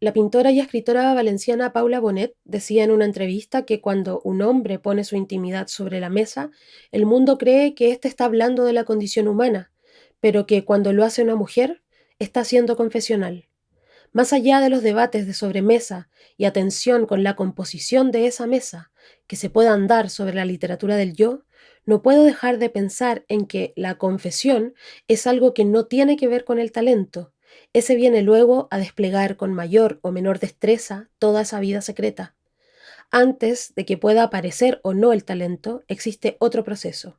La pintora y escritora valenciana Paula Bonet decía en una entrevista que cuando un hombre pone su intimidad sobre la mesa, el mundo cree que éste está hablando de la condición humana, pero que cuando lo hace una mujer, está siendo confesional. Más allá de los debates de sobremesa y atención con la composición de esa mesa que se puedan dar sobre la literatura del yo, no puedo dejar de pensar en que la confesión es algo que no tiene que ver con el talento. Ese viene luego a desplegar con mayor o menor destreza toda esa vida secreta. Antes de que pueda aparecer o no el talento, existe otro proceso.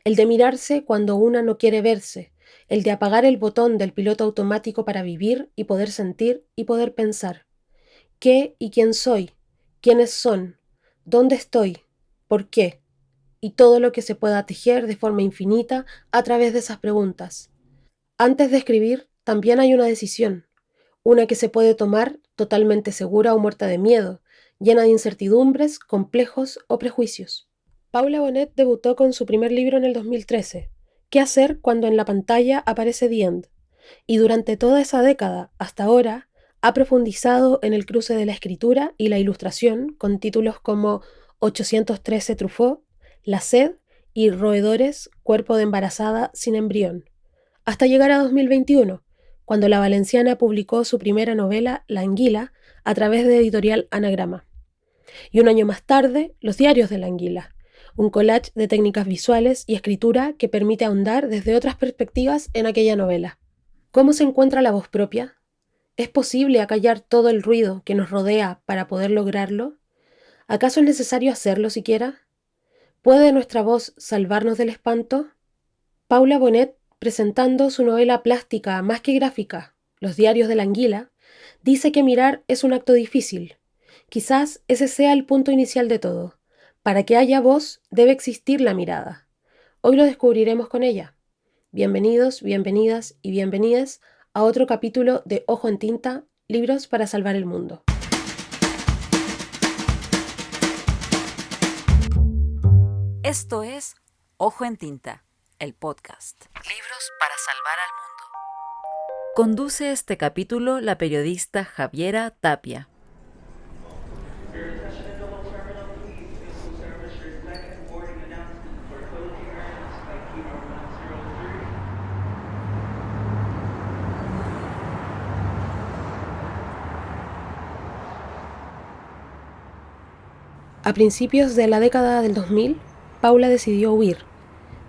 El de mirarse cuando una no quiere verse, el de apagar el botón del piloto automático para vivir y poder sentir y poder pensar. ¿Qué y quién soy? ¿Quiénes son? ¿Dónde estoy? ¿Por qué? Y todo lo que se pueda tejer de forma infinita a través de esas preguntas. Antes de escribir, también hay una decisión, una que se puede tomar totalmente segura o muerta de miedo, llena de incertidumbres, complejos o prejuicios. Paula Bonet debutó con su primer libro en el 2013, ¿Qué hacer cuando en la pantalla aparece The End? Y durante toda esa década, hasta ahora, ha profundizado en el cruce de la escritura y la ilustración con títulos como 813 Truffaut, La sed y Roedores, cuerpo de embarazada sin embrión, hasta llegar a 2021, cuando la valenciana publicó su primera novela, La anguila, a través de editorial Anagrama. Y un año más tarde, Los diarios de la anguila, un collage de técnicas visuales y escritura que permite ahondar desde otras perspectivas en aquella novela. ¿Cómo se encuentra la voz propia? ¿Es posible acallar todo el ruido que nos rodea para poder lograrlo? ¿Acaso es necesario hacerlo siquiera? ¿Puede nuestra voz salvarnos del espanto? Paula Bonet, presentando su novela plástica más que gráfica, Los diarios de la anguila, dice que mirar es un acto difícil. Quizás ese sea el punto inicial de todo. Para que haya voz, debe existir la mirada. Hoy lo descubriremos con ella. Bienvenidos, bienvenidas y bienvenidas a otro capítulo de Ojo en Tinta, libros para salvar el mundo. Esto es Ojo en Tinta, el podcast. Libros para salvar al mundo. Conduce este capítulo la periodista Javiera Tapia. A principios de la década del 2000, Paula decidió huir,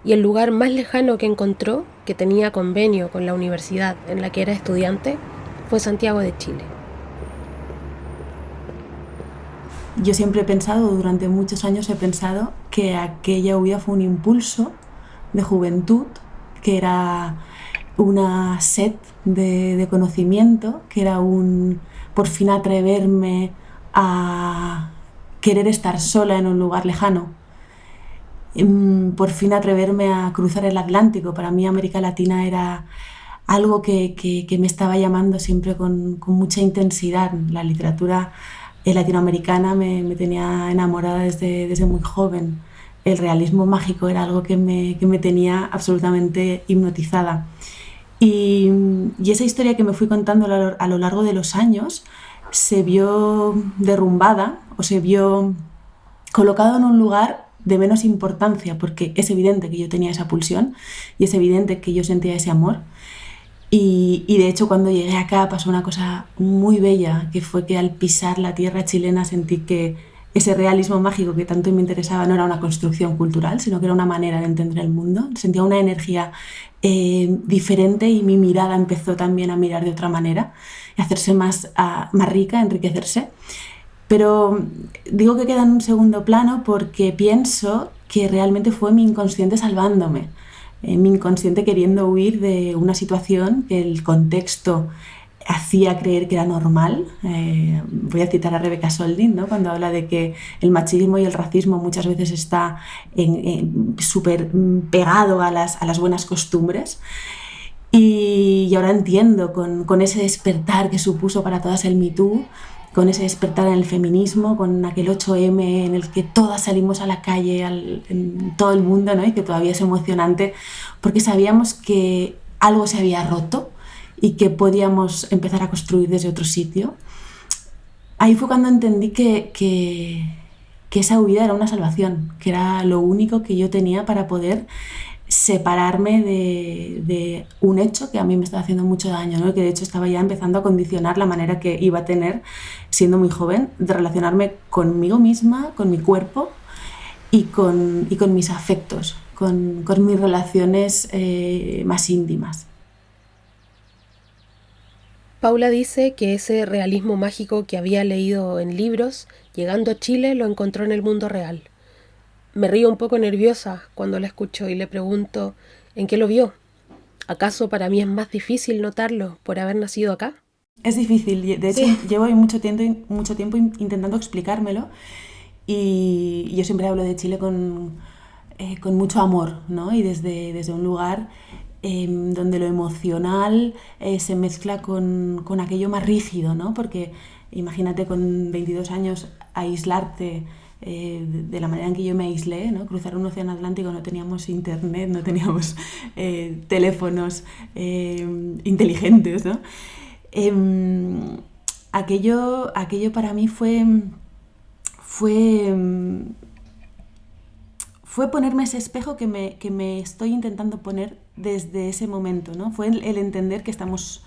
y el lugar más lejano que encontró, que tenía convenio con la universidad en la que era estudiante, fue Santiago de Chile. Yo siempre he pensado, durante muchos años he pensado, que aquella huida fue un impulso de juventud, que era una sed de conocimiento, que era un por fin atreverme a querer estar sola en un lugar lejano, por fin atreverme a cruzar el Atlántico. Para mí América Latina era algo que me estaba llamando siempre con mucha intensidad. La literatura latinoamericana me tenía enamorada desde muy joven. El realismo mágico era algo que me tenía absolutamente hipnotizada. Y esa historia que me fui contando a lo largo de los años se vio derrumbada o se vio colocado en un lugar de menos importancia, porque es evidente que yo tenía esa pulsión y es evidente que yo sentía ese amor. Y de hecho, cuando llegué acá pasó una cosa muy bella, que fue que al pisar la tierra chilena sentí que ese realismo mágico que tanto me interesaba no era una construcción cultural, sino que era una manera de entender el mundo. Sentía una energía diferente y mi mirada empezó también a mirar de otra manera, a hacerse más rica, a enriquecerse. Pero digo que queda en un segundo plano porque pienso que realmente fue mi inconsciente salvándome. Mi inconsciente queriendo huir de una situación que el contexto hacía creer que era normal. Voy a citar a Rebecca Soldin, ¿no? Cuando habla de que el machismo y el racismo muchas veces está súper pegado a las buenas costumbres. Y ahora entiendo, con ese despertar que supuso para todas el Me Too, con ese despertar en el feminismo, con aquel 8M en el que todas salimos a la calle en todo el mundo, ¿no? Y que todavía es emocionante porque sabíamos que algo se había roto y que podíamos empezar a construir desde otro sitio. ahí fue cuando entendí que esa huida era una salvación, que era lo único que yo tenía para poder separarme de un hecho que a mí me estaba haciendo mucho daño, ¿no? Que de hecho estaba ya empezando a condicionar la manera que iba a tener, siendo muy joven, de relacionarme conmigo misma, con mi cuerpo y con mis afectos, con mis relaciones más íntimas. Paula dice que ese realismo mágico que había leído en libros, llegando a Chile, lo encontró en el mundo real. Me río un poco nerviosa cuando la escucho y le pregunto ¿en qué lo vio? ¿Acaso para mí es más difícil notarlo por haber nacido acá? Es difícil, de hecho llevo mucho tiempo intentando explicármelo y yo siempre hablo de Chile con mucho amor, ¿no? Y desde un lugar donde lo emocional se mezcla con aquello más rígido, ¿no? Porque imagínate con 22 años aislarte de la manera en que yo me aislé, ¿no? Cruzar un océano Atlántico, no teníamos internet, no teníamos teléfonos inteligentes, ¿no? Aquello para mí fue ponerme ese espejo que me estoy intentando poner desde ese momento, ¿no? Fue el entender que somos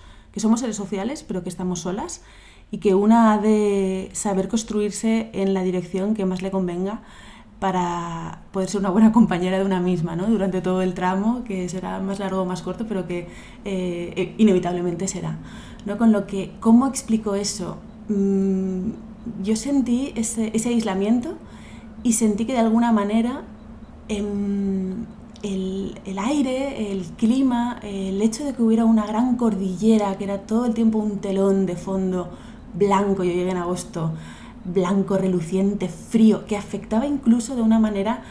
seres sociales, pero que estamos solas y que una ha de saber construirse en la dirección que más le convenga para poder ser una buena compañera de una misma, ¿no? Durante todo el tramo, que será más largo o más corto, pero que inevitablemente será, ¿no? Con lo que, ¿cómo explico eso? Yo sentí ese aislamiento y sentí que de alguna manera el aire, el clima, el hecho de que hubiera una gran cordillera, que era todo el tiempo un telón de fondo blanco, yo llegué en agosto, blanco, reluciente, frío, que afectaba incluso de una manera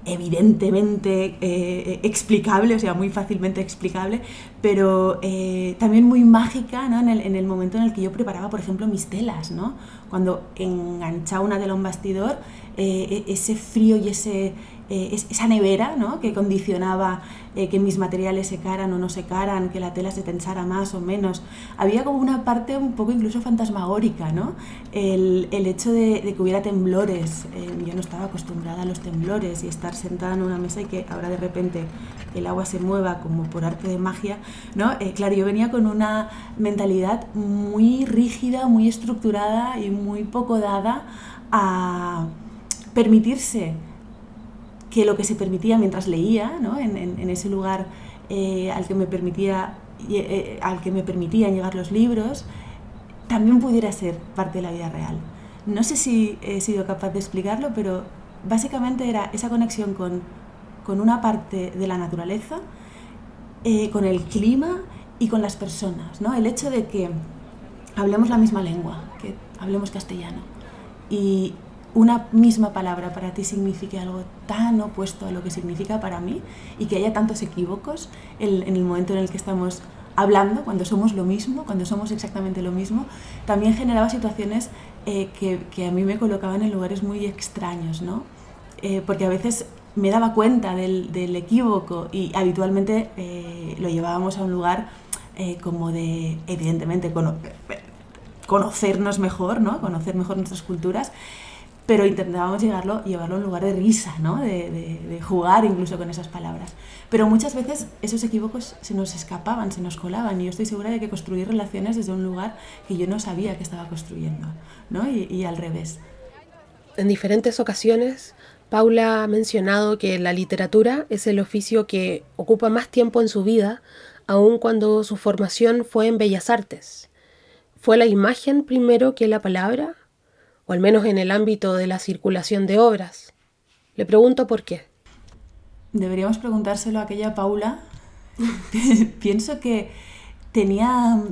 evidentemente explicable, o sea, muy fácilmente explicable, pero también muy mágica, ¿no? En el momento en el que yo preparaba, por ejemplo, mis telas, ¿no? Cuando enganchaba una tela a un bastidor, ese frío y esa nevera, ¿no? Que condicionaba que mis materiales secaran o no secaran, que la tela se tensara más o menos. Había como una parte un poco incluso fantasmagórica, ¿no? El hecho de que hubiera temblores. Yo no estaba acostumbrada a los temblores y estar sentada en una mesa y que ahora de repente el agua se mueva como por arte de magia, ¿no? Claro, yo venía con una mentalidad muy rígida, muy estructurada y muy poco dada a permitirse que lo que se permitía mientras leía, ¿no? en ese lugar al que me permitían llegar los libros, también pudiera ser parte de la vida real. No sé si he sido capaz de explicarlo, pero básicamente era esa conexión con una parte de la naturaleza, con el clima y con las personas, ¿no? El hecho de que hablemos la misma lengua, que hablemos castellano, y una misma palabra para ti signifique algo tan opuesto a lo que significa para mí y que haya tantos equívocos en el momento en el que estamos hablando, cuando somos lo mismo, cuando somos exactamente lo mismo, también generaba situaciones que a mí me colocaban en lugares muy extraños, ¿no? Porque a veces me daba cuenta del equívoco y habitualmente lo llevábamos a un lugar como de, evidentemente, conocernos mejor, ¿no? Conocer mejor nuestras culturas, pero intentábamos llevarlo a un lugar de risa, ¿no? De jugar incluso con esas palabras. Pero muchas veces esos equívocos se nos escapaban, se nos colaban, y yo estoy segura de que construir relaciones desde un lugar que yo no sabía que estaba construyendo, ¿no? Y al revés. En diferentes ocasiones, Paula ha mencionado que la literatura es el oficio que ocupa más tiempo en su vida, aun cuando su formación fue en Bellas Artes. ¿Fue la imagen primero que la palabra? O al menos en el ámbito de la circulación de obras. Le pregunto por qué. Deberíamos preguntárselo a aquella Paula. Pienso que tenía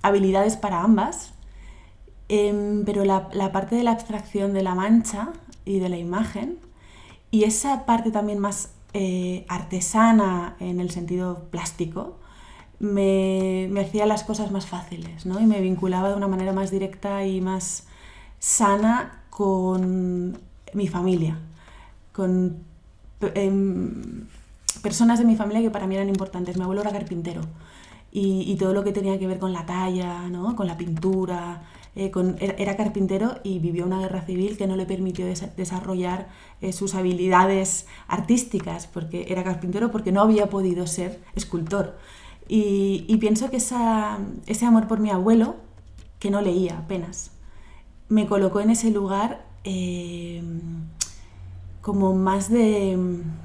habilidades para ambas, pero la parte de la abstracción de la mancha y de la imagen, y esa parte también más artesana en el sentido plástico, me hacía las cosas más fáciles, ¿no? Y me vinculaba de una manera más directa y más sana con mi familia, con personas de mi familia que para mí eran importantes. Mi abuelo era carpintero y todo lo que tenía que ver con la talla, ¿no? Con la pintura. Era carpintero y vivió una guerra civil que no le permitió desarrollar sus habilidades artísticas, porque era carpintero, porque no había podido ser escultor. Y pienso que ese amor por mi abuelo, que no leía apenas, me colocó en ese lugar como más de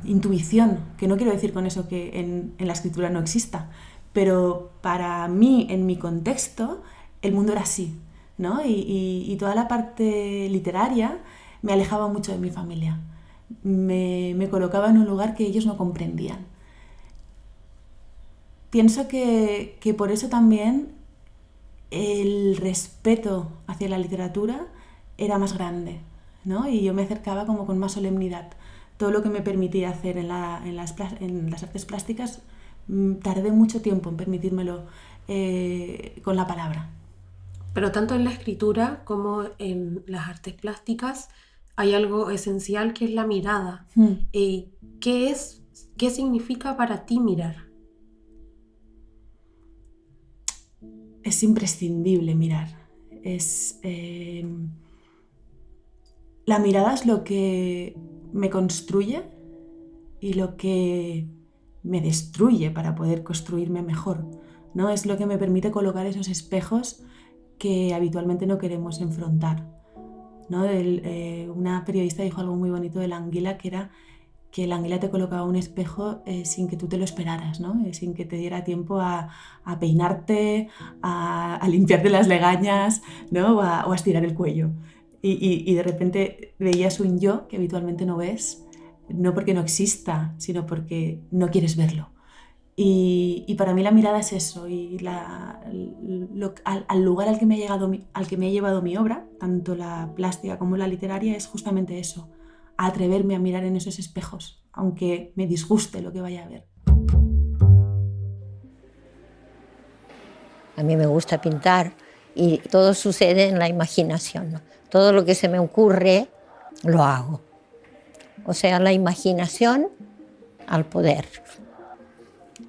intuición, que no quiero decir con eso que en la escritura no exista, pero para mí, en mi contexto, el mundo era así, ¿no? Y toda la parte literaria me alejaba mucho de mi familia, me colocaba en un lugar que ellos no comprendían. Pienso que por eso también el respeto hacia la literatura era más grande, ¿no? Y yo me acercaba como con más solemnidad. Todo lo que me permitía hacer en las artes plásticas, tardé mucho tiempo en permitírmelo con la palabra. Pero tanto en la escritura como en las artes plásticas hay algo esencial que es la mirada. ¿Qué significa para ti mirar? Es imprescindible mirar. La mirada es lo que me construye y lo que me destruye para poder construirme mejor, ¿no? Es lo que me permite colocar esos espejos que habitualmente no queremos enfrentar, ¿no? Una periodista dijo algo muy bonito de la anguila, que era que la anguila te colocaba un espejo sin que tú te lo esperaras, ¿no? Sin que te diera tiempo a peinarte, a limpiarte las legañas, ¿no? o a estirar el cuello. Y de repente veías un yo que habitualmente no ves, no porque no exista, sino porque no quieres verlo. Y para mí la mirada es eso, y al lugar al que me ha llevado mi obra, tanto la plástica como la literaria, es justamente eso, a atreverme a mirar en esos espejos, aunque me disguste lo que vaya a ver. A mí me gusta pintar y todo sucede en la imaginación, ¿no? Todo lo que se me ocurre lo hago. O sea, la imaginación al poder.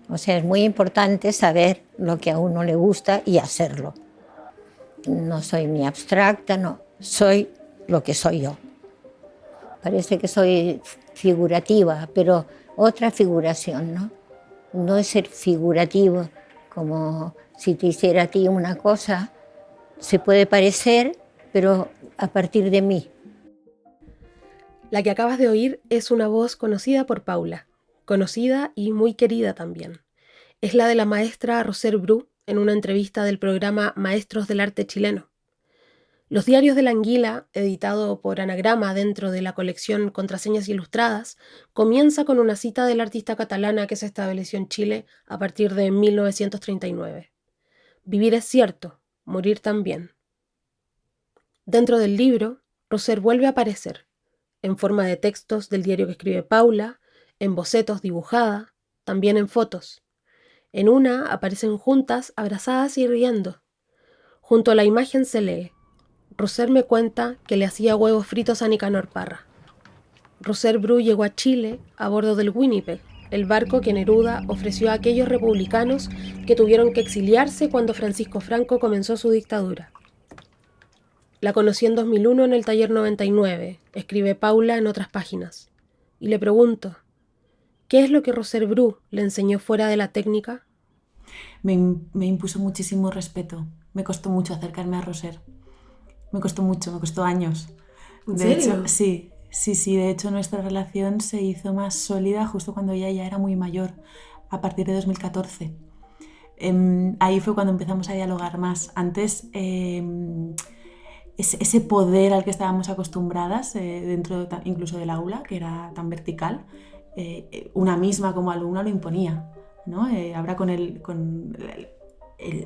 O sea, es muy importante saber lo que a uno le gusta y hacerlo. No soy ni abstracta, no, soy lo que soy yo. Parece que soy figurativa, pero otra figuración, ¿no? No es ser figurativo, como si te hiciera a ti una cosa, se puede parecer, pero a partir de mí. La que acabas de oír es una voz conocida por Paula, conocida y muy querida también. Es la de la maestra Roser Bru en una entrevista del programa Maestros del Arte Chileno. Los diarios de la Anguila, editado por Anagrama dentro de la colección Contraseñas Ilustradas, comienza con una cita de la artista catalana que se estableció en Chile a partir de 1939. Vivir es cierto, morir también. Dentro del libro, Roser vuelve a aparecer, en forma de textos del diario que escribe Paula, en bocetos dibujada, también en fotos. En una aparecen juntas, abrazadas y riendo. Junto a la imagen se lee: Roser me cuenta que le hacía huevos fritos a Nicanor Parra. Roser Bru llegó a Chile a bordo del Winnipeg, el barco que Neruda ofreció a aquellos republicanos que tuvieron que exiliarse cuando Francisco Franco comenzó su dictadura. La conocí en 2001 en el taller 99, escribe Paula en otras páginas, y le pregunto, ¿qué es lo que Roser Bru le enseñó fuera de la técnica? Me impuso muchísimo respeto, me costó mucho acercarme a Roser. Me costó mucho, me costó años. ¿En De serio? hecho, sí. De hecho, nuestra relación se hizo más sólida justo cuando ella ya era muy mayor, a partir de 2014. Ahí fue cuando empezamos a dialogar más. Antes, ese poder al que estábamos acostumbradas, dentro incluso del aula, que era tan vertical, una misma como alumna lo imponía, ¿no? Ahora con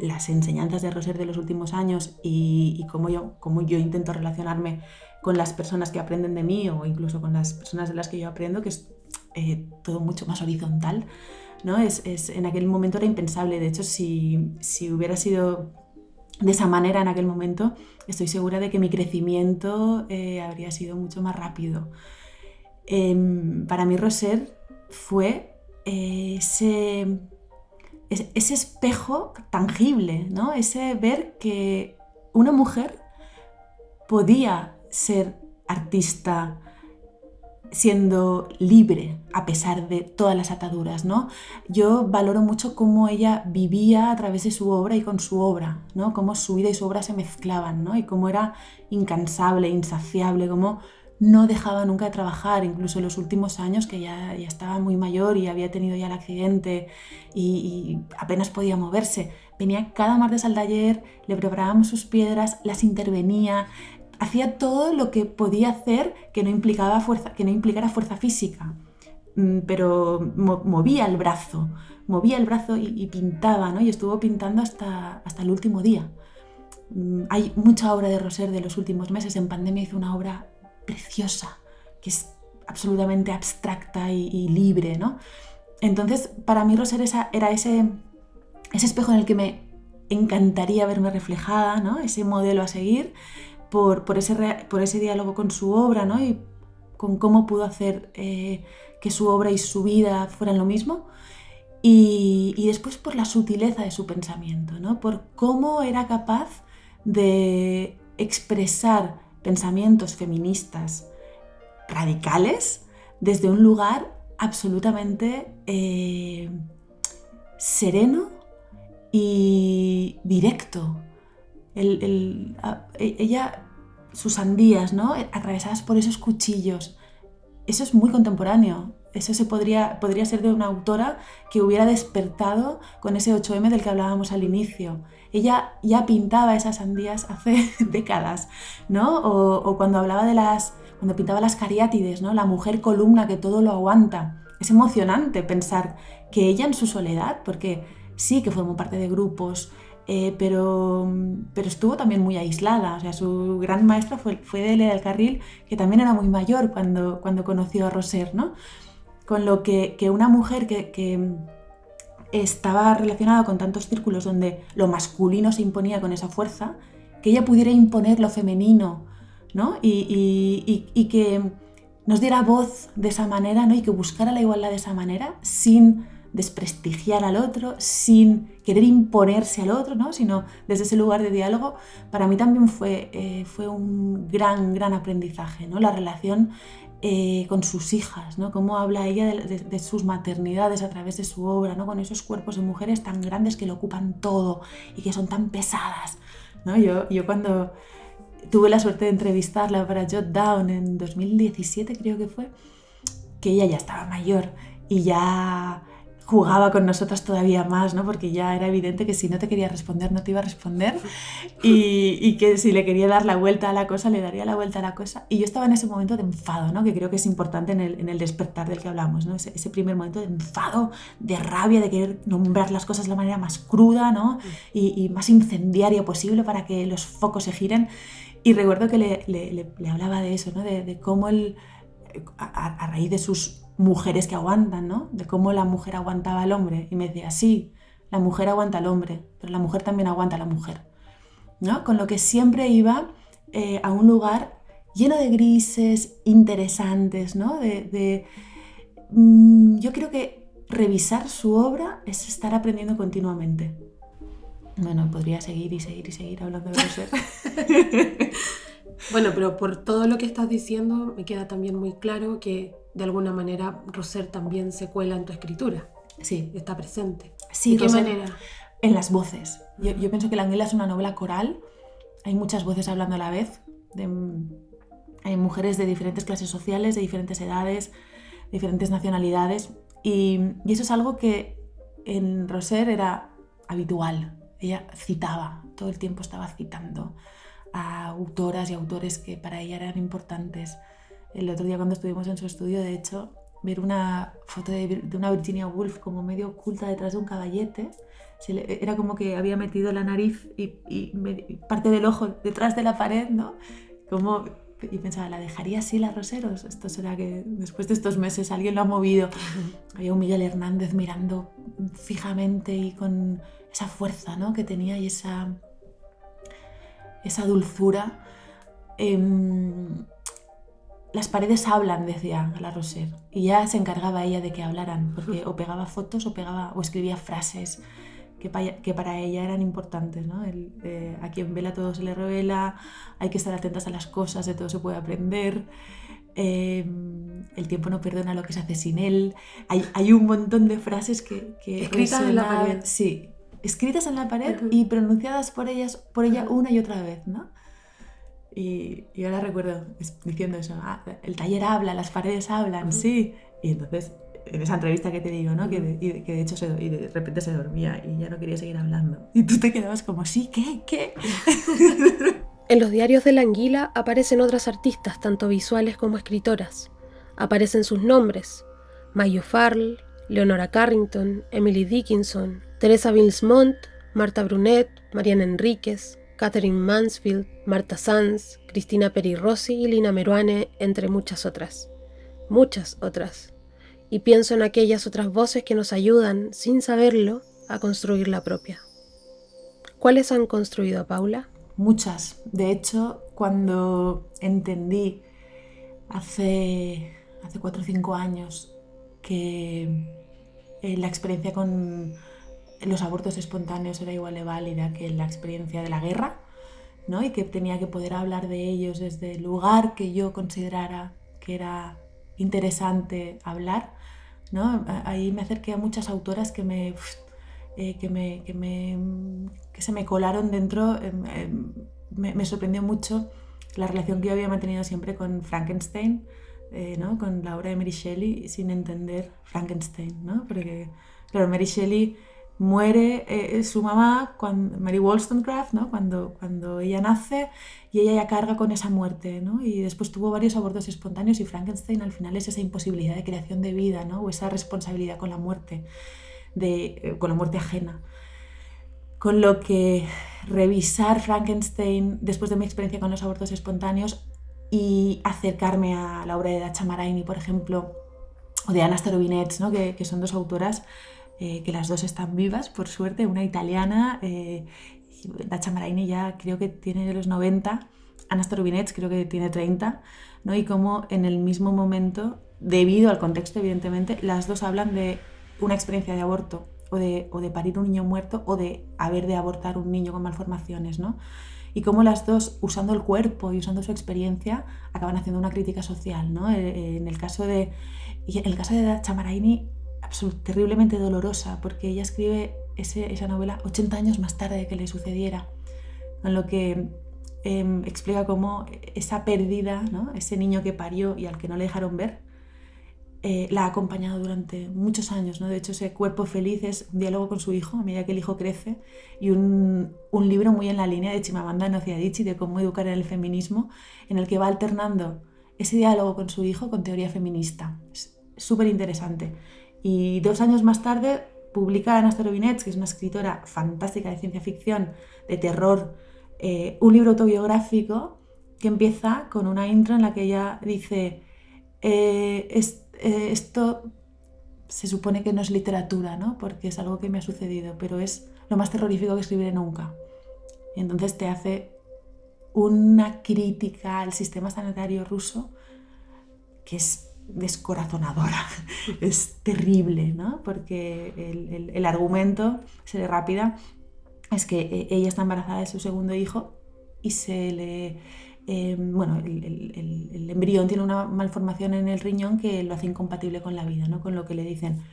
las enseñanzas de Roser de los últimos años y cómo yo intento relacionarme con las personas que aprenden de mí o incluso con las personas de las que yo aprendo, que es todo mucho más horizontal, ¿no? En aquel momento era impensable. De hecho, si hubiera sido de esa manera en aquel momento, estoy segura de que mi crecimiento habría sido mucho más rápido. Para mí Roser fue ese ese espejo tangible, ¿no? Ese ver que una mujer podía ser artista siendo libre a pesar de todas las ataduras, ¿no? Yo valoro mucho cómo ella vivía a través de su obra y con su obra, ¿no? Cómo su vida y su obra se mezclaban, ¿no? Y cómo era incansable, insaciable, cómo no dejaba nunca de trabajar, incluso en los últimos años, que ya estaba muy mayor y había tenido ya el accidente y apenas podía moverse. Venía cada martes al taller, le preparábamos sus piedras, las intervenía, hacía todo lo que podía hacer que no implicara fuerza física, pero movía el brazo y pintaba, ¿no? Y estuvo pintando hasta el último día. Hay mucha obra de Roser de los últimos meses. En pandemia hizo una obra preciosa, que es absolutamente abstracta y libre, ¿no? Entonces, para mí Roser era ese espejo en el que me encantaría verme reflejada, ¿no? Ese modelo a seguir, por ese diálogo con su obra, ¿no? Y con cómo pudo hacer que su obra y su vida fueran lo mismo. Y después por la sutileza de su pensamiento, ¿no? Por cómo era capaz de expresar pensamientos feministas radicales desde un lugar absolutamente sereno y directo. Ella, sus sandías, ¿no? Atravesadas por esos cuchillos, eso es muy contemporáneo. Eso podría ser de una autora que hubiera despertado con ese 8M del que hablábamos al inicio. Ella ya pintaba esas sandías hace décadas, ¿no? O cuando cuando pintaba las cariátides, ¿no? La mujer columna que todo lo aguanta. Es emocionante pensar que ella en su soledad, porque sí que formó parte de grupos, pero estuvo también muy aislada. O sea, su gran maestra fue Delia del Carril, que también era muy mayor cuando conoció a Roser, ¿no? Con lo que una mujer que estaba relacionada con tantos círculos donde lo masculino se imponía con esa fuerza, que ella pudiera imponer lo femenino, ¿no? Y que nos diera voz de esa manera, ¿no? Y que buscara la igualdad de esa manera, sin desprestigiar al otro, sin querer imponerse al otro, ¿no? Sino desde ese lugar de diálogo. Para mí también fue un gran aprendizaje, ¿no? La relación con sus hijas, ¿no? Cómo habla ella de sus maternidades a través de su obra, ¿no? Con esos cuerpos de mujeres tan grandes que lo ocupan todo y que son tan pesadas, ¿no? Yo cuando tuve la suerte de entrevistarla para Jot Down en 2017, creo que fue, que ella ya estaba mayor y ya jugaba con nosotras todavía más, ¿no? Porque ya era evidente que si no te quería responder, no te iba a responder, y que si le quería dar la vuelta a la cosa, le daría la vuelta a la cosa. Y yo estaba en ese momento de enfado, ¿no? Que creo que es importante en el despertar del que hablamos, ¿no? Ese primer momento de enfado, de rabia, de querer nombrar las cosas de la manera más cruda, ¿no? Y más incendiaria posible para que los focos se giren. Y recuerdo que le hablaba de eso, ¿no? De cómo a raíz de sus mujeres que aguantan, ¿no? De cómo la mujer aguantaba al hombre. Y me decía, sí, la mujer aguanta al hombre, pero la mujer también aguanta a la mujer, ¿no? Con lo que siempre iba a un lugar lleno de grises, interesantes, ¿no? Yo creo que revisar su obra es estar aprendiendo continuamente. Bueno, podría seguir hablando de Roser. Bueno, pero por todo lo que estás diciendo me queda también muy claro que de alguna manera Roser también se cuela en tu escritura. Sí. Está presente. Sí, ¿de qué Roser, manera? En las voces. Yo pienso que La Anguila es una novela coral. Hay muchas voces hablando a la vez. Hay mujeres de diferentes clases sociales, de diferentes edades, diferentes nacionalidades. Y eso es algo que en Roser era habitual. Ella citaba, todo el tiempo estaba citando a autoras y autores que para ella eran importantes. El otro día cuando estuvimos en su estudio, de hecho, ver una foto de una Virginia Woolf como medio oculta detrás de un caballete, era como que había metido la nariz y parte del ojo detrás de la pared, ¿no? Y pensaba, ¿la dejaría así la Roseros? Esto será que después de estos meses alguien lo ha movido. Había un Miguel Hernández mirando fijamente y con esa fuerza, ¿no? Que tenía y esa las paredes hablan, decía la Roser, y ya se encargaba ella de que hablaran, porque o pegaba fotos o escribía frases que para ella eran importantes, ¿no? A quien vela todo se le revela, hay que estar atentas a las cosas, de todo se puede aprender, el tiempo no perdona lo que se hace sin él. Hay un montón de frases que escritas en la pared. Sí, escritas en la pared y pronunciadas por ella una y otra vez, ¿no? Y ahora recuerdo diciendo eso, el taller habla, las paredes hablan, sí. Y entonces, en esa entrevista que te digo, ¿no? Que de hecho de repente se dormía y ya no quería seguir hablando. Y tú te quedabas como, sí, ¿qué? En los diarios de la Anguila aparecen otras artistas, tanto visuales como escritoras. Aparecen sus nombres: Mayo Farrell, Leonora Carrington, Emily Dickinson, Teresa Bilsmont, Marta Brunet, Mariana Enríquez, Catherine Mansfield, Marta Sanz, Cristina Peri Rossi y Lina Meruane, entre muchas otras. Muchas otras. Y pienso en aquellas otras voces que nos ayudan, sin saberlo, a construir la propia. ¿Cuáles han construido a Paula? Muchas. De hecho, cuando entendí hace 4 o 5 años que la experiencia con los abortos espontáneos era igual de válida que la experiencia de la guerra, ¿no? Y que tenía que poder hablar de ellos desde el lugar que yo considerara que era interesante hablar, ¿no? Ahí me acerqué a muchas autoras que se me colaron dentro. Me sorprendió mucho la relación que yo había mantenido siempre con Frankenstein, ¿no? Con la obra de Mary Shelley, sin entender Frankenstein, ¿no? Porque, claro, Mary Shelley muere su mamá, Mary Wollstonecraft, ¿no? Cuando ella nace y ella ya carga con esa muerte, ¿no? Y después tuvo varios abortos espontáneos y Frankenstein al final es esa imposibilidad de creación de vida, ¿no? O esa responsabilidad con la muerte ajena. Con lo que revisar Frankenstein después de mi experiencia con los abortos espontáneos y acercarme a la obra de Dacha Maraini, por ejemplo, o de Anna Starobinets, ¿no? que son dos autoras que las dos están vivas, por suerte, una italiana, Dacha Maraini ya creo que tiene los 90, Anna Starobinets creo que tiene 30, ¿no? Y como en el mismo momento, debido al contexto evidentemente, las dos hablan de una experiencia de aborto o de parir un niño muerto o de haber de abortar un niño con malformaciones, ¿no? Y cómo las dos, usando el cuerpo y usando su experiencia, acaban haciendo una crítica social, ¿no? En el caso de Dacha Maraini, terriblemente dolorosa, porque ella escribe esa novela 80 años más tarde de que le sucediera, con lo que explica cómo esa pérdida, ¿no? Ese niño que parió y al que no le dejaron ver, la ha acompañado durante muchos años, ¿no? De hecho, ese cuerpo feliz es un diálogo con su hijo a medida que el hijo crece y un libro muy en la línea de Chimamanda Ngozi Adichie de cómo educar en el feminismo, en el que va alternando ese diálogo con su hijo con teoría feminista. Es súper interesante. Y 2 años más tarde publica Anna Starobinets, que es una escritora fantástica de ciencia ficción, de terror, un libro autobiográfico que empieza con una intro en la que ella dice esto se supone que no es literatura, ¿no? Porque es algo que me ha sucedido, pero es lo más terrorífico que escribiré nunca. Y entonces te hace una crítica al sistema sanitario ruso que es descorazonadora, es terrible, ¿no? Porque el argumento, seré rápida, es que ella está embarazada de su segundo hijo y se le... el embrión tiene una malformación en el riñón que lo hace incompatible con la vida, ¿no? Con lo que le dicen,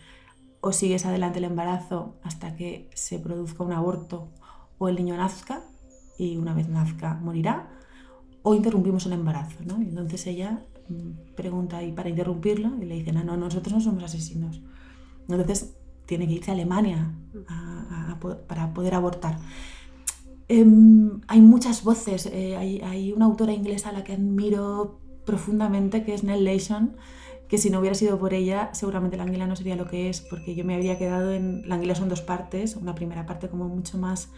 o sigues adelante el embarazo hasta que se produzca un aborto o el niño nazca y una vez nazca morirá, o interrumpimos el embarazo, ¿no? Y entonces ella pregunta, ¿y para interrumpirlo? Y le dicen, no, nosotros no somos asesinos. Entonces tiene que irse a Alemania para poder abortar. Hay muchas voces, hay una autora inglesa a la que admiro profundamente, que es Nell Leishon, que si no hubiera sido por ella seguramente la Anguila no sería lo que es, porque yo me habría quedado en... La Anguila son 2 partes, una primera parte como mucho más,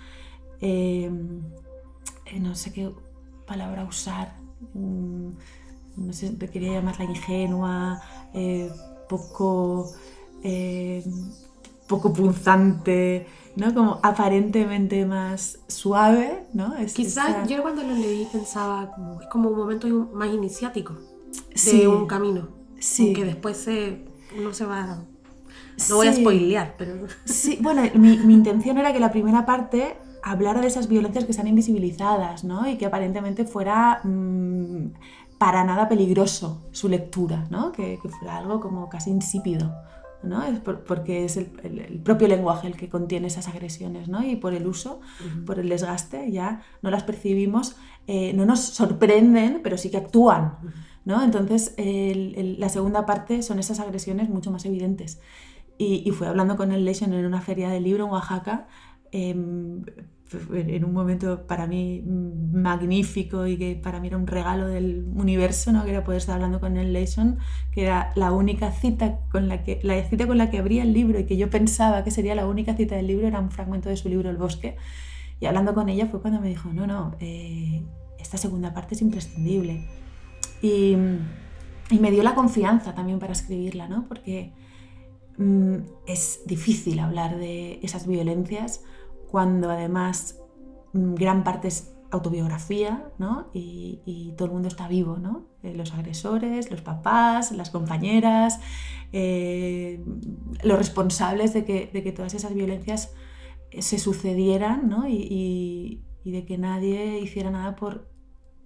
no sé qué palabra usar, no sé, te quería llamarla ingenua, poco punzante, ¿no? Como aparentemente más suave, ¿no? Quizás yo cuando lo leí pensaba, es como un momento más iniciático. de un camino. Sí. Aunque después uno se va... No voy a spoilear, pero... Sí, bueno, mi intención era que la primera parte hablara de esas violencias que están invisibilizadas, ¿no? Y que aparentemente fuera para nada peligroso su lectura, ¿no? Que fuera algo como casi insípido, ¿no? Porque es el propio lenguaje el que contiene esas agresiones, ¿no? Y por el uso, por el desgaste, ya no las percibimos, no nos sorprenden, pero sí que actúan, ¿no? Entonces, la segunda parte son esas agresiones mucho más evidentes. Y fui hablando con el Lesion en una feria de libro en Oaxaca, en un momento para mí magnífico y que para mí era un regalo del universo, ¿no? Que era poder estar hablando con el Lesion, que era la única cita con la que abría el libro y que yo pensaba que sería la única cita del libro, era un fragmento de su libro El bosque. Y hablando con ella fue cuando me dijo, no, esta segunda parte es imprescindible. Y me dio la confianza también para escribirla, ¿no? Porque es difícil hablar de esas violencias cuando además gran parte es autobiografía, ¿no? Y todo el mundo está vivo, ¿no? Los agresores, los papás, las compañeras, los responsables de que todas esas violencias se sucedieran, ¿no? Y de que nadie hiciera nada por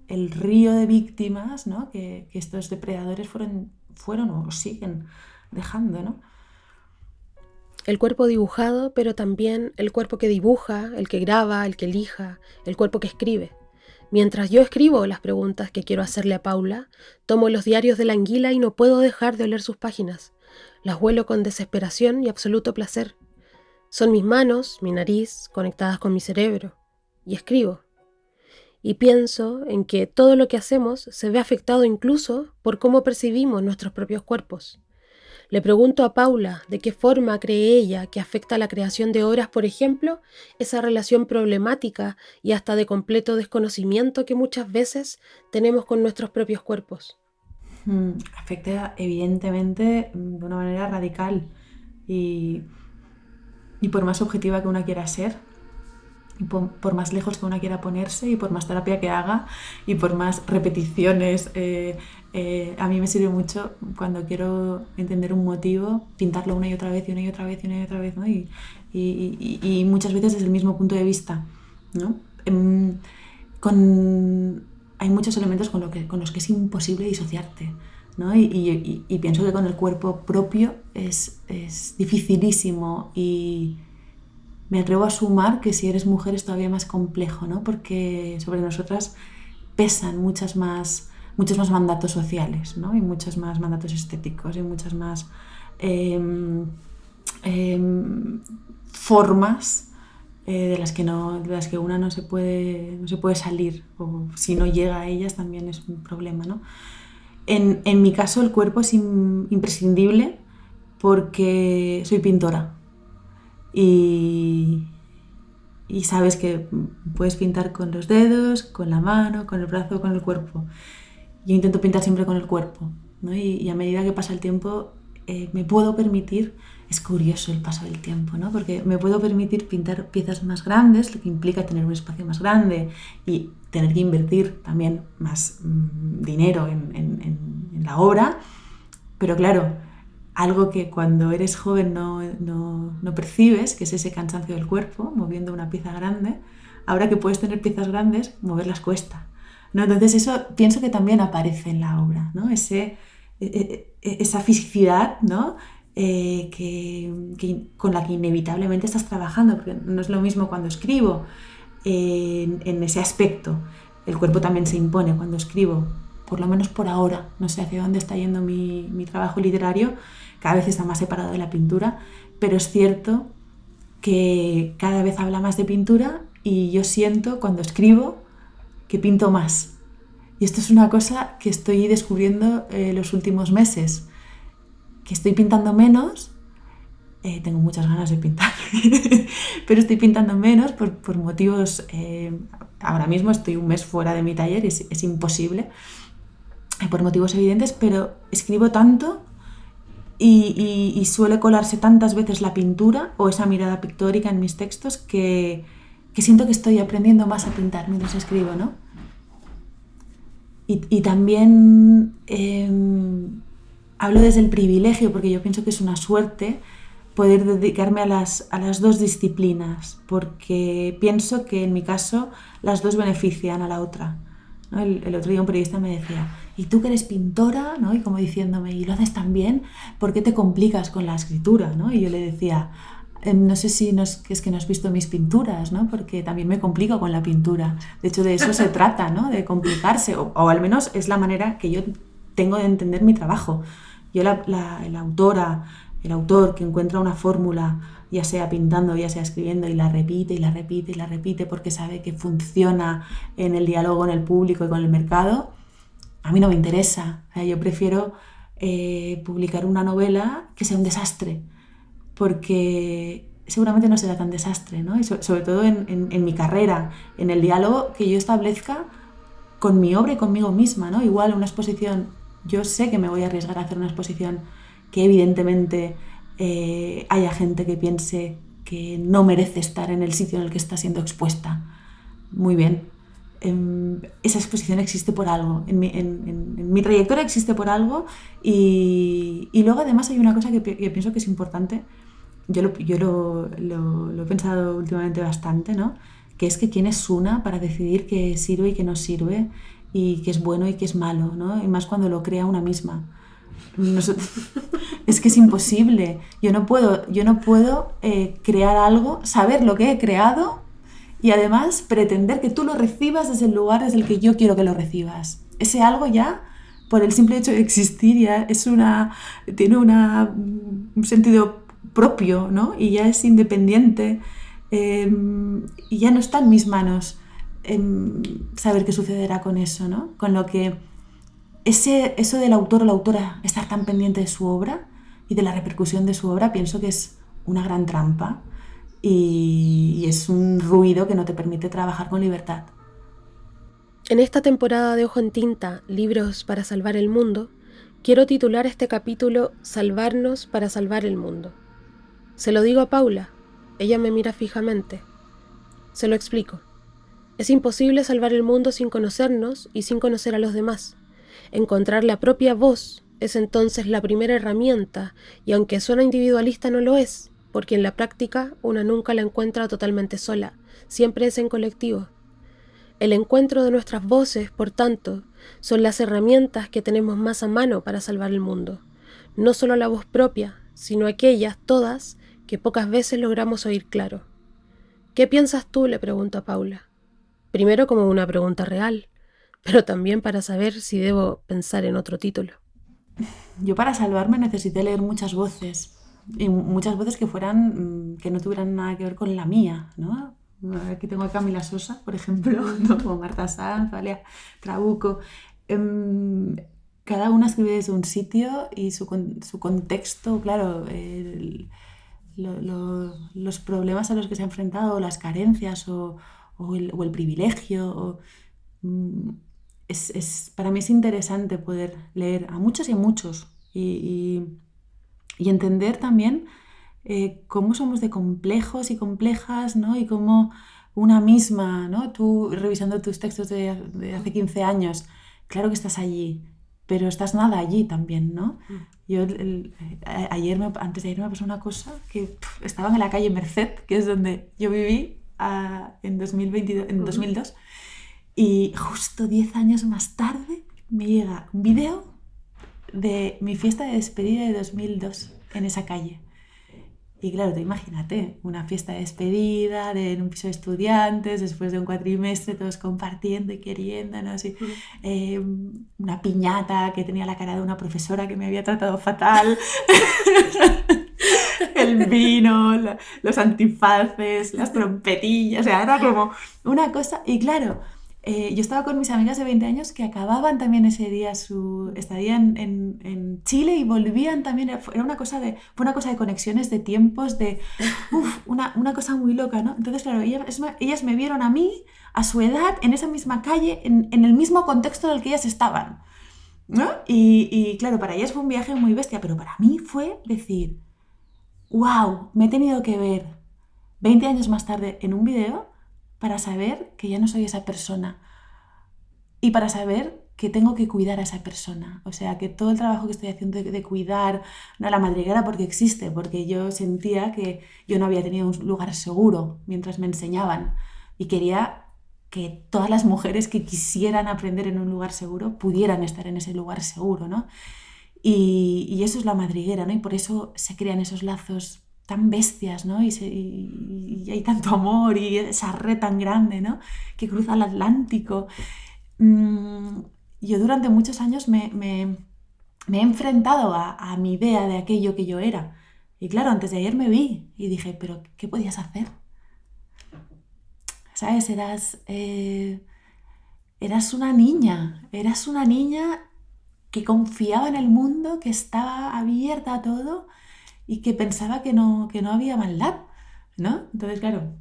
el río de víctimas, ¿no? que estos depredadores fueron o siguen dejando, ¿no? El cuerpo dibujado, pero también el cuerpo que dibuja, el que graba, el que elija, el cuerpo que escribe. Mientras yo escribo las preguntas que quiero hacerle a Paula, tomo los diarios de la anguila y no puedo dejar de oler sus páginas. Las huelo con desesperación y absoluto placer. Son mis manos, mi nariz, conectadas con mi cerebro. Y escribo. Y pienso en que todo lo que hacemos se ve afectado incluso por cómo percibimos nuestros propios cuerpos. Le pregunto a Paula de qué forma cree ella que afecta la creación de obras, por ejemplo, esa relación problemática y hasta de completo desconocimiento que muchas veces tenemos con nuestros propios cuerpos. Afecta evidentemente de una manera radical y por más objetiva que una quiera ser, y por más lejos que una quiera ponerse y por más terapia que haga y por más repeticiones. A mí me sirve mucho cuando quiero entender un motivo, pintarlo una y otra vez y una y otra vez y una y otra vez, ¿no? Y muchas veces desde el mismo punto de vista, ¿no? Hay muchos elementos con los que es imposible disociarte, ¿no? Y pienso que con el cuerpo propio es dificilísimo, y me atrevo a sumar que si eres mujer es todavía más complejo, ¿no? Porque sobre nosotras pesan muchos más mandatos sociales, ¿no? Y muchos más mandatos estéticos y muchas más formas de las que una no se puede salir, o si no llega a ellas también es un problema, ¿no? En mi caso el cuerpo es imprescindible porque soy pintora. Y sabes que puedes pintar con los dedos, con la mano, con el brazo, con el cuerpo. Yo intento pintar siempre con el cuerpo, ¿no? Y a medida que pasa el tiempo me puedo permitir, es curioso el paso del tiempo, ¿no? Porque me puedo permitir pintar piezas más grandes, lo que implica tener un espacio más grande y tener que invertir también más dinero en la obra, pero claro, algo que cuando eres joven no percibes, que es ese cansancio del cuerpo moviendo una pieza grande. Ahora que puedes tener piezas grandes, moverlas cuesta, ¿no? Entonces eso pienso que también aparece en la obra, ¿no? Esa fisicidad, ¿no? Con la que inevitablemente estás trabajando, porque no es lo mismo cuando escribo en ese aspecto. El cuerpo también se impone cuando escribo, por lo menos por ahora. No sé hacia dónde está yendo mi trabajo literario, cada vez está más separado de la pintura, pero es cierto que cada vez habla más de pintura y yo siento cuando escribo que pinto más. Y esto es una cosa que estoy descubriendo los últimos meses, que estoy pintando menos. Tengo muchas ganas de pintar, pero estoy pintando menos por motivos. Ahora mismo estoy un mes fuera de mi taller, es imposible, por motivos evidentes, pero escribo tanto y suele colarse tantas veces la pintura o esa mirada pictórica en mis textos que siento que estoy aprendiendo más a pintar mientras escribo, ¿no? Y también hablo desde el privilegio, porque yo pienso que es una suerte poder dedicarme a las dos disciplinas, porque pienso que en mi caso las dos benefician a la otra, ¿no? El otro día un periodista me decía, ¿y tú que eres pintora? ¿No? Y como diciéndome, ¿y lo haces tan bien? ¿Por qué te complicas con la escritura? ¿No? Y yo le decía, no sé si es que no has visto mis pinturas, ¿no? Porque también me complico con la pintura. De hecho, de eso se trata, ¿no? De complicarse, o al menos es la manera que yo tengo de entender mi trabajo. Yo, el autor que encuentra una fórmula, ya sea pintando, ya sea escribiendo, y la repite y la repite y la repite porque sabe que funciona en el diálogo con el público y con el mercado, a mí no me interesa. O sea, yo prefiero publicar una novela que sea un desastre, porque seguramente no será tan desastre, ¿no? Y sobre todo en mi carrera, en el diálogo que yo establezca con mi obra y conmigo misma, ¿no? Igual una exposición, yo sé que me voy a arriesgar a hacer una exposición que evidentemente haya gente que piense que no merece estar en el sitio en el que está siendo expuesta. Muy bien. Esa exposición existe por algo, en mi trayectoria existe por algo, y luego además hay una cosa que pienso que es importante. Yo lo he pensado últimamente bastante, ¿no? Que es que quién es una para decidir qué sirve y qué no sirve, y qué es bueno y qué es malo, ¿no? Y más cuando lo crea una misma. Es que es imposible. Yo no puedo crear algo, saber lo que he creado y además pretender que tú lo recibas desde el lugar desde el que yo quiero que lo recibas. Ese algo ya, por el simple hecho de existir, ya tiene un sentido propio, ¿no? Y ya es independiente, y ya no está en mis manos saber qué sucederá con eso, ¿no? Con lo que eso del autor o la autora estar tan pendiente de su obra y de la repercusión de su obra, pienso que es una gran trampa, y es un ruido que no te permite trabajar con libertad. En esta temporada de Ojo en Tinta, Libros para Salvar el Mundo, quiero titular este capítulo Salvarnos para salvar el mundo. Se lo digo a Paula. Ella me mira fijamente. Se lo explico. Es imposible salvar el mundo sin conocernos y sin conocer a los demás. Encontrar la propia voz es entonces la primera herramienta, y aunque suena individualista no lo es, porque en la práctica una nunca la encuentra totalmente sola, siempre es en colectivo. El encuentro de nuestras voces, por tanto, son las herramientas que tenemos más a mano para salvar el mundo. No solo la voz propia, sino aquellas, todas, que pocas veces logramos oír claro. ¿Qué piensas tú?, le pregunto a Paula. Primero como una pregunta real, pero también para saber si debo pensar en otro título. Yo para salvarme necesité leer muchas voces, y muchas voces que no tuvieran nada que ver con la mía, ¿no? Aquí tengo a Camila Sosa, por ejemplo, ¿no? O Marta Sanz, Valia Trabuco. Cada una escribe desde un sitio y su contexto, claro, los problemas a los que se ha enfrentado, las carencias o el privilegio. Para mí es interesante poder leer a muchos y a muchos, y entender también cómo somos de complejos y complejas, ¿no? Y cómo una misma, ¿no? Tú revisando tus textos de hace 15 años, claro que estás allí, pero estás nada allí también, ¿no? Yo antes de ayer me pasó una cosa que estaba en la calle Merced, que es donde yo viví en 2002, y justo 10 años más tarde me llega un vídeo de mi fiesta de despedida de 2002 en esa calle. Y claro, te imagínate, una fiesta de despedida en un piso de estudiantes, después de un cuatrimestre, todos compartiendo y queriéndonos, y, una piñata que tenía la cara de una profesora que me había tratado fatal, el vino, los antifaces, las trompetillas, o sea, era como una cosa. Y claro, yo estaba con mis amigas de 20 años que acababan también ese día su estadía en Chile, y volvían también. Fue una cosa de conexiones de tiempos, una cosa muy loca, ¿no? Entonces, claro, ellas me vieron a mí, a su edad, en esa misma calle, en el mismo contexto en el que ellas estaban, ¿no? Y claro, para ellas fue un viaje muy bestia, pero para mí fue decir, wow, me he tenido que ver 20 años más tarde en un video para saber que ya no soy esa persona, y para saber que tengo que cuidar a esa persona. O sea, que todo el trabajo que estoy haciendo de cuidar, no a la madriguera porque existe, porque yo sentía que yo no había tenido un lugar seguro mientras me enseñaban y quería que todas las mujeres que quisieran aprender en un lugar seguro pudieran estar en ese lugar seguro, ¿no? Y eso es la madriguera, ¿no? Y por eso se crean esos lazos tan bestias, ¿no? Y hay tanto amor y esa red tan grande, ¿no? Que cruza el Atlántico. Yo durante muchos años me he enfrentado a mi idea de aquello que yo era. Y claro, antes de ayer me vi y dije, ¿pero qué podías hacer? ¿Sabes? Eras una niña que confiaba en el mundo, que estaba abierta a todo y que pensaba que no había maldad, ¿no? Entonces, claro,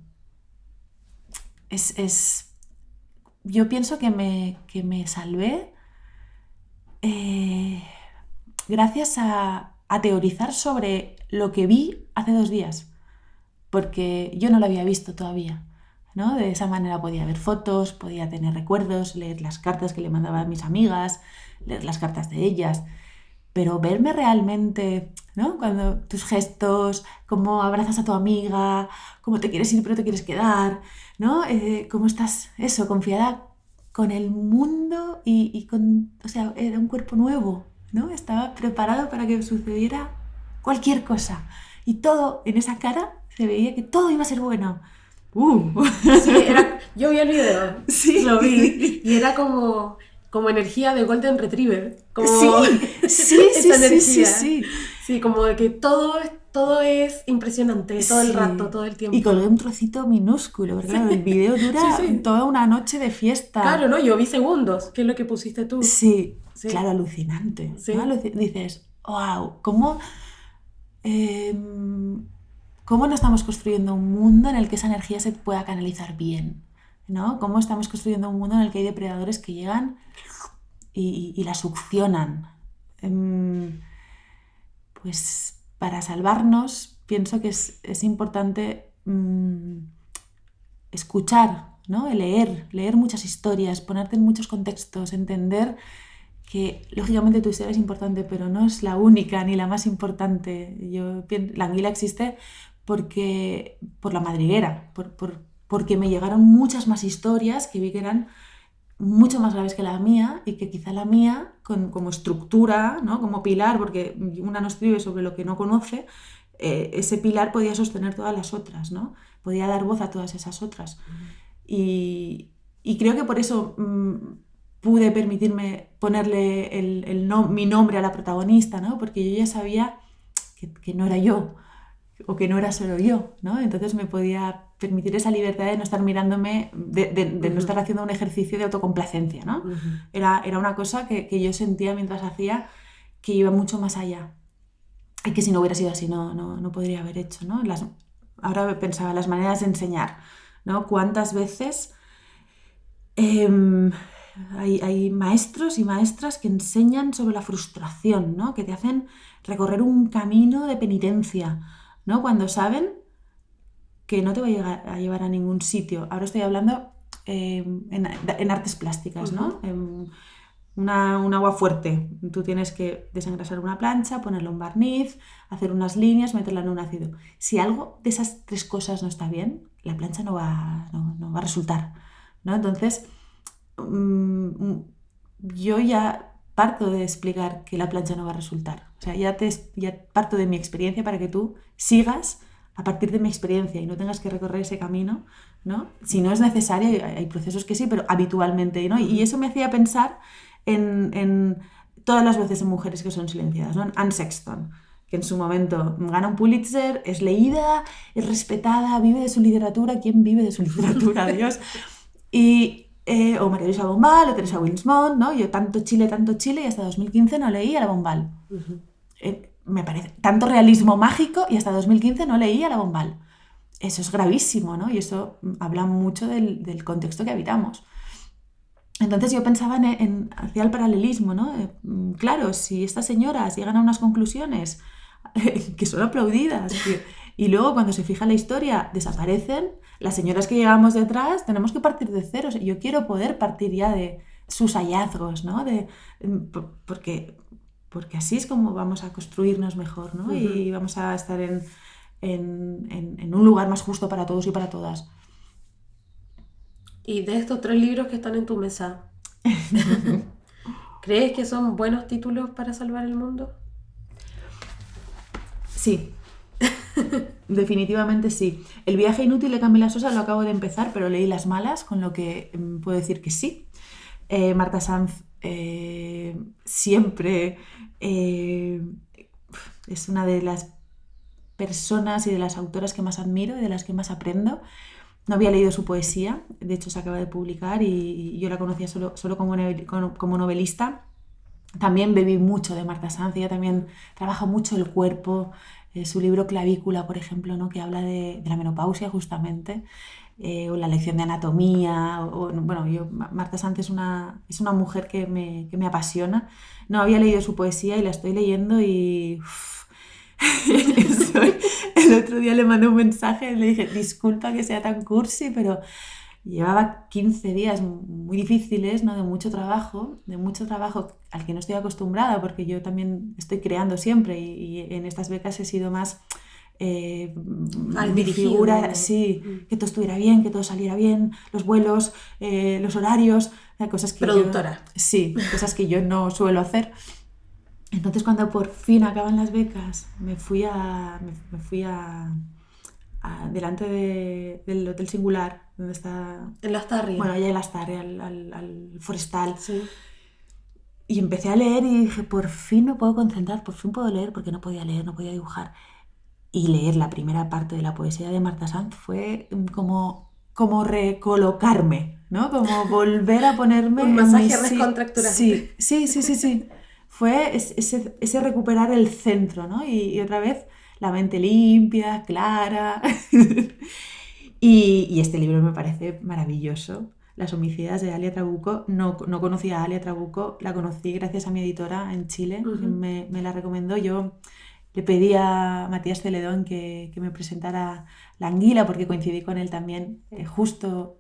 yo pienso que me salvé gracias a teorizar sobre lo que vi hace 2 días, porque yo no lo había visto todavía, ¿no? De esa manera podía ver fotos, podía tener recuerdos, leer las cartas que le mandaba a mis amigas, leer las cartas de ellas, pero verme realmente, ¿no? Cuando tus gestos, cómo abrazas a tu amiga, cómo te quieres ir pero te quieres quedar, ¿no? Cómo estás, eso, confiada con el mundo y con, o sea, era un cuerpo nuevo, ¿no? Estaba preparado para que sucediera cualquier cosa y todo en esa cara se veía que todo iba a ser bueno. Sí, yo vi el video, Sí. lo vi, y era como energía de Golden Retriever, como Sí, esa energía. sí. Sí, como de que todo es impresionante, todo el Sí. rato, todo el tiempo. Y colgué un trocito minúsculo, porque claro, el video dura Sí. toda una noche de fiesta. Claro, ¿no? Yo vi segundos, que es lo que pusiste tú. Sí, Sí. claro, alucinante. Sí. ¿No? Dices, wow, ¿cómo no estamos construyendo un mundo en el que esa energía se pueda canalizar bien? ¿No? ¿Cómo estamos construyendo un mundo en el que hay depredadores que llegan y la succionan? Pues para salvarnos pienso que es importante escuchar, ¿no? Leer muchas historias, ponerte en muchos contextos, entender que lógicamente tu historia es importante, pero no es la única ni la más importante. La anguila existe por la madriguera, porque me llegaron muchas más historias que vi que eran mucho más graves que la mía y que quizá la mía, como estructura, ¿no? Como pilar, porque una no escribe sobre lo que no conoce, ese pilar podía sostener todas las otras, ¿no? Podía dar voz a todas esas otras. Y creo que por eso pude permitirme ponerle mi nombre a la protagonista, ¿no? Porque yo ya sabía que no era yo, o que no era solo yo, ¿no? Entonces me podía permitir esa libertad de no estar mirándome, de no estar haciendo un ejercicio de autocomplacencia, ¿no? Era una cosa que yo sentía mientras hacía que iba mucho más allá y que si no hubiera sido así no podría haber hecho, ¿no? Ahora pensaba las maneras de enseñar, ¿no? ¿Cuántas veces hay maestros y maestras que enseñan sobre la frustración, ¿no? Que te hacen recorrer un camino de penitencia, ¿no? Cuando saben que no te va a llevar a ningún sitio. Ahora estoy hablando en artes plásticas, ¿no? Un agua fuerte. Tú tienes que desengrasar una plancha, ponerle un barniz, hacer unas líneas, meterla en un ácido. Si algo de esas 3 cosas no está bien, la plancha no va a resultar, ¿no? Entonces, yo ya parto de explicar que la plancha no va a resultar. O sea, ya parto de mi experiencia para que tú sigas a partir de mi experiencia y no tengas que recorrer ese camino, ¿no? Si no es necesario, hay procesos que sí, pero habitualmente, ¿no? Y eso me hacía pensar en todas las voces de mujeres que son silenciadas, ¿no? Anne Sexton, que en su momento gana un Pulitzer, es leída, es respetada, vive de su literatura. ¿Quién vive de su literatura? Dios. O María Luisa Bombal o Teresa Winsmont, ¿no? Yo tanto Chile y hasta 2015 no leí a la Bombal. Me parece tanto realismo mágico y hasta 2015 no leí a la Bombal. Eso es gravísimo, ¿no? Y eso habla mucho del contexto que habitamos. Entonces yo pensaba hacia el paralelismo, ¿no? Claro, si estas señoras llegan a unas conclusiones que son aplaudidas y luego cuando se fija la historia desaparecen, las señoras que llegamos detrás tenemos que partir de cero. Yo quiero poder partir ya de sus hallazgos, ¿no? Porque así es como vamos a construirnos mejor, ¿no? Y vamos a estar en un lugar más justo para todos y para todas. Y de estos 3 libros que están en tu mesa, ¿crees que son buenos títulos para salvar el mundo? Sí, definitivamente sí. El viaje inútil de Camila Sosa lo acabo de empezar, pero leí las malas, con lo que puedo decir que sí. Marta Sanz siempre es una de las personas y de las autoras que más admiro y de las que más aprendo. No había leído su poesía, de hecho se acaba de publicar y yo la conocía solo como novelista. También bebí mucho de Marta Sanz, ella también trabaja mucho el cuerpo, su libro Clavícula, por ejemplo, ¿no? Que habla de la menopausia justamente, o la lección de anatomía, Marta Sanz es una mujer que me apasiona. No había leído su poesía y la estoy leyendo y... El otro día le mandé un mensaje y le dije, disculpa que sea tan cursi, pero llevaba 15 días muy difíciles, ¿no? De mucho trabajo al que no estoy acostumbrada, porque yo también estoy creando siempre y en estas becas he sido más mi figura, sí, que todo estuviera bien, que todo saliera bien, los vuelos, los horarios, cosas que productora. Cosas que yo no suelo hacer. Entonces, cuando por fin acaban las becas, me fui delante del Hotel Singular, donde está... En Lastarria. Bueno, allá en Lastarria, al Forestal. Sí. Y empecé a leer y dije, por fin me puedo concentrar, por fin puedo leer, porque no podía leer, no podía dibujar. Y leer la primera parte de la poesía de Marta Sanz fue como recolocarme, ¿no? Como volver a ponerme... Un masaje descontracturante. Sí. Fue ese recuperar el centro, ¿no? Y otra vez la mente limpia, clara. y este libro me parece maravilloso. Las homicidas de Alia Trabuco. No conocía a Alia Trabuco, la conocí gracias a mi editora en Chile. Me la recomendó. Yo le pedí a Matías Celedón que me presentara La Anguila, porque coincidí con él también justo...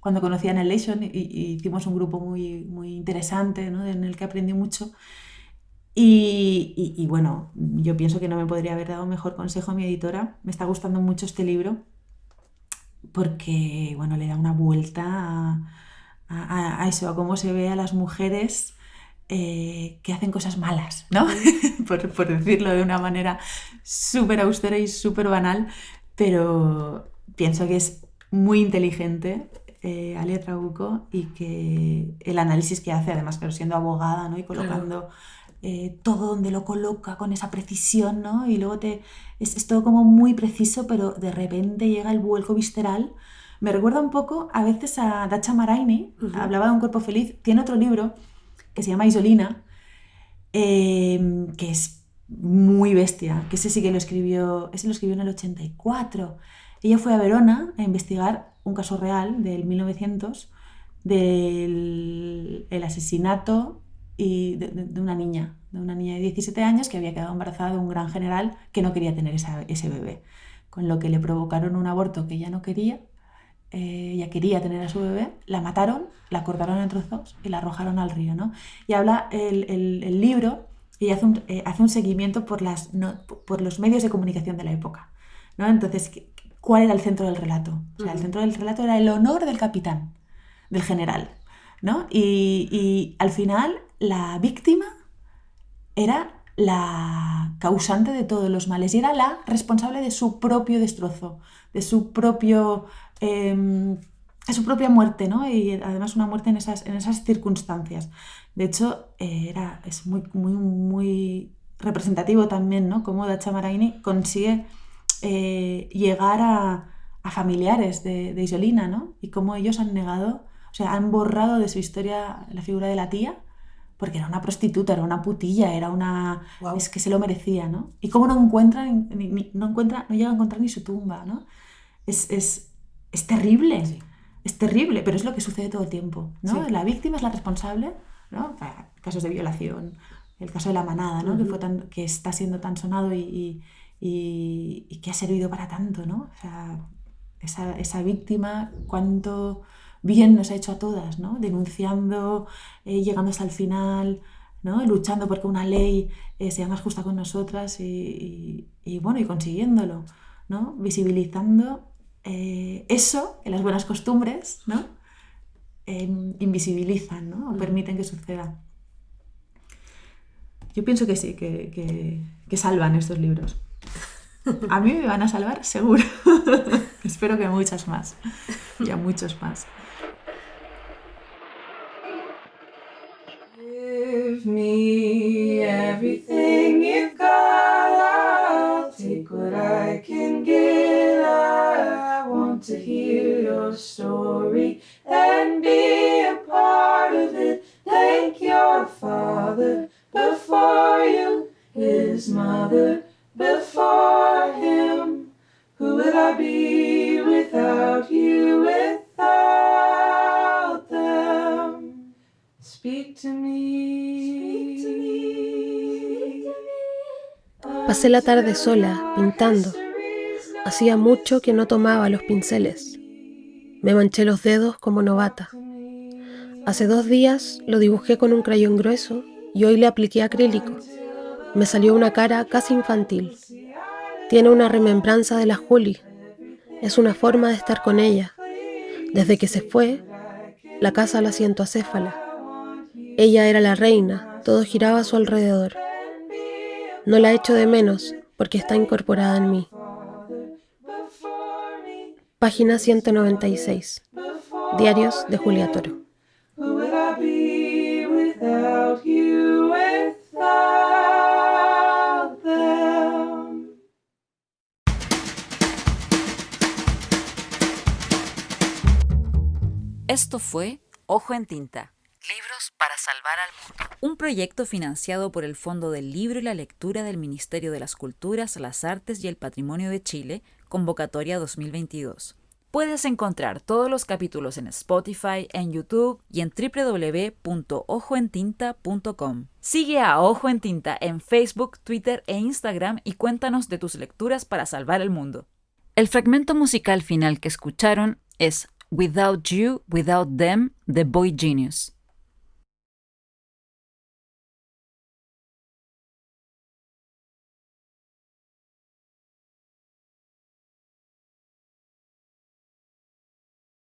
cuando conocí a Annihilation y hicimos un grupo muy, muy interesante, ¿no? En el que aprendí mucho. Y bueno, yo pienso que no me podría haber dado mejor consejo a mi editora. Me está gustando mucho este libro porque, bueno, le da una vuelta a eso, a cómo se ve a las mujeres que hacen cosas malas, ¿no? por decirlo de una manera súper austera y súper banal, pero pienso que es muy inteligente Alia Trabuco y que el análisis que hace, además, pero siendo abogada, ¿no? Y colocando todo donde lo coloca con esa precisión, ¿no? Y luego es todo como muy preciso, pero de repente llega el vuelco visceral. Me recuerda un poco a veces a Dacha Maraini, hablaba de Un cuerpo feliz. Tiene otro libro que se llama Isolina, que es muy bestia, que ese lo escribió en el 84. Ella fue a Verona a investigar un caso real del 1900 del asesinato de una niña de 17 años que había quedado embarazada de un gran general que no quería tener ese bebé, con lo que le provocaron un aborto que ella no quería. Ella quería tener a su bebé, la mataron, la cortaron en trozos y la arrojaron al río, ¿no? Y habla el libro y hace un seguimiento por los medios de comunicación de la época, ¿no? Entonces, ¿cuál era el centro del relato? O sea, el centro del relato era el honor del capitán, del general, ¿no? Y al final la víctima era la causante de todos los males y era la responsable de su propio destrozo, de su propia muerte, ¿no? Y además una muerte en esas circunstancias. De hecho, es muy, muy, muy representativo también, ¿no? Cómo Dacha Maraini consigue llegar a familiares de Isolina, ¿no? Y cómo ellos han negado, o sea, han borrado de su historia la figura de la tía, porque era una prostituta, era una putilla, era una... Wow. Es que se lo merecía, ¿no? Y cómo no llega a encontrar ni su tumba, ¿no? Es terrible, sí. Es terrible, pero es lo que sucede todo el tiempo, ¿no? Sí. La víctima es la responsable, ¿no? Casos de violación, el caso de La Manada, ¿no? Que está siendo tan sonado y que ha servido para tanto, ¿no? O sea, esa víctima, cuánto bien nos ha hecho a todas, ¿no? Denunciando, llegando hasta el final, ¿no? Luchando porque una ley sea más justa con nosotras y consiguiéndolo, ¿no? Visibilizando eso, en las buenas costumbres, ¿no? Invisibilizan, ¿no? O permiten que suceda. Yo pienso que sí, que salvan estos libros. A mí me van a salvar seguro. Espero que muchas más. Y a muchos más. Give me everything you've got. I'll take what I can get. I want to hear your story and be a part of it. Thank your father before you, his mother before him. Who would I be without you, without them? Speak to me. Pasé la tarde sola, pintando. Hacía mucho que no tomaba los pinceles. Me manché los dedos como novata. Hace 2 días lo dibujé con un crayón grueso y hoy le apliqué acrílico. Me salió una cara casi infantil. Tiene una remembranza de la Julie. Es una forma de estar con ella. Desde que se fue, la casa la siento acéfala. Ella era la reina, todo giraba a su alrededor. No la echo de menos porque está incorporada en mí. Página 196. Diarios de Julia Toro. Who would I be without you, without them? Esto fue Ojo en Tinta. Libros para salvar al mundo. Un proyecto financiado por el Fondo del Libro y la Lectura del Ministerio de las Culturas, las Artes y el Patrimonio de Chile, convocatoria 2022. Puedes encontrar todos los capítulos en Spotify, en YouTube y en www.ojoentinta.com. Sigue a Ojo en Tinta en Facebook, Twitter e Instagram y cuéntanos de tus lecturas para salvar el mundo. El fragmento musical final que escucharon es Without You, Without Them, de Boy Genius.